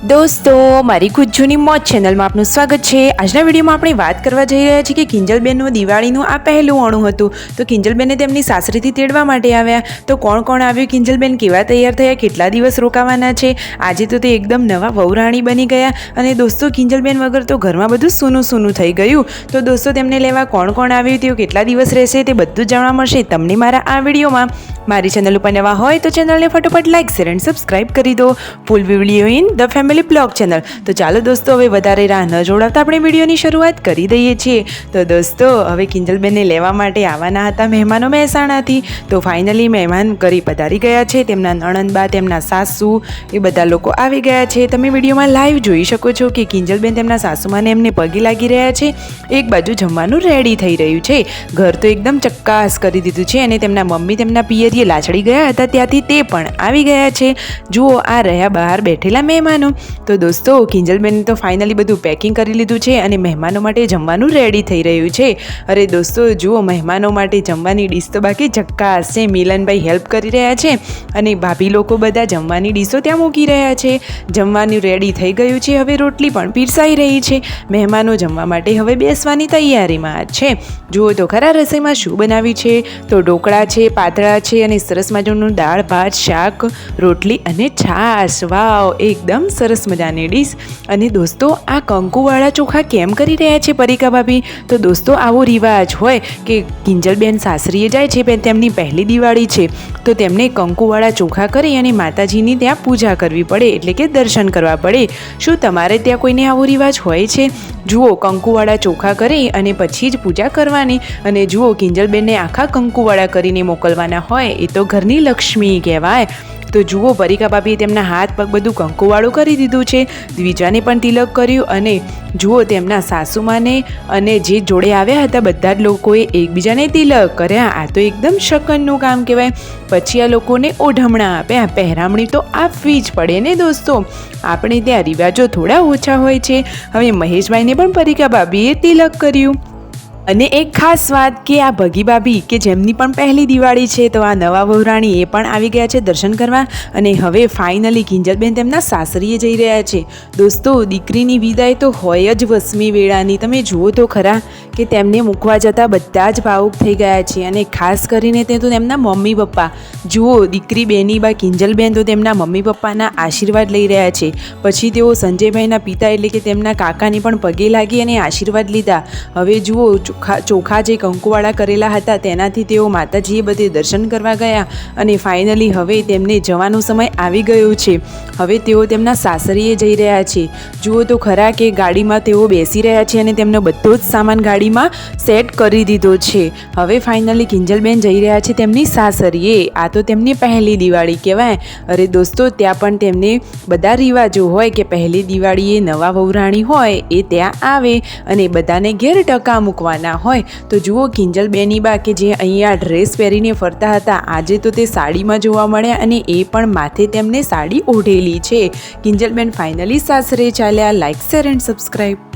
દોસ્તો, મારી ગુજ્જુની મોજ ચેનલમાં આપનું સ્વાગત છે। આજના વિડીયોમાં આપણે વાત કરવા જઈ રહ્યા છીએ કે કિંજલબેનનું દિવાળીનું આ પહેલું અણું હતું। તો કિંજલબેને તેમની સાસરીથી તેડવા માટે આવ્યા। તો કોણ કોણ આવ્યું, કિંજલબેન કેવા તૈયાર થયા, કેટલા દિવસ રોકાવાના છે, આજે તો તે એકદમ નવા વહુરાણી બની ગયા। અને દોસ્તો, કિંજલબેન વગર તો ઘરમાં બધું સૂનું સૂનું થઈ ગયું। તો દોસ્તો, તેમને લેવા કોણ કોણ આવ્યું, તેઓ કેટલા દિવસ રહેશે, તે બધું જ જાણવા મળશે તમને મારા આ વિડીયોમાં। મારી ચેનલ ઉપર નવા હોય તો ચેનલને ફટોફટ લાઇક શેર અને સબસ્ક્રાઇબ કરી દો। Full video in the family blog channel. તો ચાલો દોસ્તો, હવે વધારે રાહ ન જોડાવતા આપણે વિડીયોની શરૂઆત કરી દઈએ છીએ। તો દોસ્તો, હવે કિંજલબેનને લેવા માટે આવવાના હતા મહેમાનો મહેસાણાથી। તો ફાઇનલી મહેમાન ઘરે પધારી ગયા છે। તેમના નણંદબા, તેમના સાસુ, એ બધા લોકો આવી ગયા છે। તમે વિડીયોમાં લાઈવ જોઈ શકો છો કે કિંજલબેન તેમના સાસુમાને એમને પગે લાગી રહ્યા છે। એક બાજુ જમવાનું રેડી થઈ રહ્યું છે। ઘર તો એકદમ ચક્કાસ કરી દીધું છે અને તેમના મમ્મી તેમના પિયરીએ લાચડી ગયા હતા ત્યાંથી તે પણ આવી ગયા છે। જુઓ, આ રહ્યા બહાર બેઠેલા મહેમાનો। તો દોસ્તો, કિંજલબેને તો ફાઇનલી બધું પેકિંગ કરી લીધું છે અને મહેમાનો માટે જમવાનું રેડી થઈ રહ્યું છે। અરે દોસ્તો, જુઓ, મહેમાનો માટે જમવાની ડીશ તો બાકી ચક્કાસ છે। મિલનભાઈ હેલ્પ કરી રહ્યા છે અને ભાભી લોકો બધા જમવાની ડીશો ત્યાં મૂકી રહ્યા છે। જમવાનું રેડી થઈ ગયું છે। હવે રોટલી પણ પીરસાઈ રહી છે। મહેમાનો જમવા માટે હવે બેસવાની તૈયારીમાં છે। જુઓ તો ખરા, રસોઈમાં શું બનાવ્યું છે। તો ઢોકળા છે, પાતળા છે અને સરસ મજાનું દાળ ભાત, શાક, રોટલી અને છાશ। વાવ, એકદમ સરસ મજાની ડીશ। અને દોસ્તો, આ કંકુવાળા ચોખા કેમ કરી રહ્યા છે પરિકા ભાભી? તો દોસ્તો, આવો રિવાજ હોય કે કિંજલબેન સાસરીએ જાય છે, તેમની પહેલી દિવાળી છે તો તેમને કંકુવાળા ચોખા કરી અને માતાજીની ત્યાં પૂજા કરવી પડે, એટલે કે દર્શન કરવા પડે। શું તમારે ત્યાં કોઈને આવો રિવાજ હોય છે? જુઓ, કંકુવાળા ચોખા કરી અને પછી જ પૂજા કરવાની। અને જુઓ, કિંજલબેનને આખા કંકુવાળા કરીને મોકલવાના હોય, એ તો ઘરની લક્ષ્મી કહેવાય। તો જુઓ, પરિકા ભાભીએ તેમના હાથ પગ બધું કંકુવાળું કરી દીધું છે। દ્વિજાને પણ તિલક કર્યું અને જુઓ, તેમના સાસુમાને અને જે જોડે આવ્યા હતા બધા જ લોકોએ એકબીજાને તિલક કર્યા। આ તો એકદમ શકનનું કામ કહેવાય। પછી આ લોકોને ઓઢમણા આપ્યા। પહેરામણી તો આપવી જ પડે ને દોસ્તો, આપણે ત્યાં રિવાજો થોડા ઓછા હોય છે। હવે મહેશભાઈને પણ પરિકા ભાભીએ તિલક કર્યું। અને એક ખાસ વાત કે આ ભગી ભાભી કે જેમની પણ પહેલી દિવાળી છે, તો આ નવા વહુરાણી એ પણ આવી ગયા છે દર્શન કરવા। અને હવે ફાઇનલી કિંજલબેન તેમના સાસરીએ જઈ રહ્યા છે। દોસ્તો, દીકરીની વિદાય તો હોય જ વસમી વેળાની। તમે જુઓ તો ખરા કે તેમને મૂકવા જતાં બધા જ ભાવુક થઈ ગયા છે અને ખાસ કરીને તે તો તેમના મમ્મી પપ્પા। જુઓ, દીકરી બેની બા કિંજલબેન તો તેમના મમ્મી પપ્પાના આશીર્વાદ લઈ રહ્યા છે। પછી તેઓ સંજયભાઈના પિતા એટલે કે તેમના કાકાને પણ પગે લાગી અને આશીર્વાદ લીધા। હવે જુઓ, ચોખા જે કંકુવાળા કરેલા હતા તેનાથી તેઓ માતાજીએ બધે દર્શન કરવા ગયા અને ફાઇનલી હવે તેમને જવાનો સમય આવી ગયો છે। હવે તેઓ તેમના સાસરીએ જઈ રહ્યા છે। જુઓ તો ખરા કે ગાડીમાં તેઓ બેસી રહ્યા છે અને તેમનો બધો જ સામાન ગાડીમાં સેટ કરી દીધો છે। હવે ફાઇનલી કિંજલબેન જઈ રહ્યા છે તેમની સાસરીએ। આ તો તેમની પહેલી દિવાળી કહેવાય। અરે દોસ્તો, ત્યાં પણ તેમને બધા રિવાજો હોય કે પહેલી દિવાળીએ નવા વહુરાણી હોય એ ત્યાં આવે અને બધાને ઘેર ટકા મૂકવાના હોય। તો જુઓ, કિંજલબેની બા કે જે અહીંયા ડ્રેસ પહેરીને ફરતા હતા, આજે તો તે સાડીમાં જોવા મળ્યા અને એ પણ માથે તેમને સાડી ઓઢેલી છે। કિંજલબેન ફાઇનલી સાસરે ચાલ્યા। Like share and subscribe.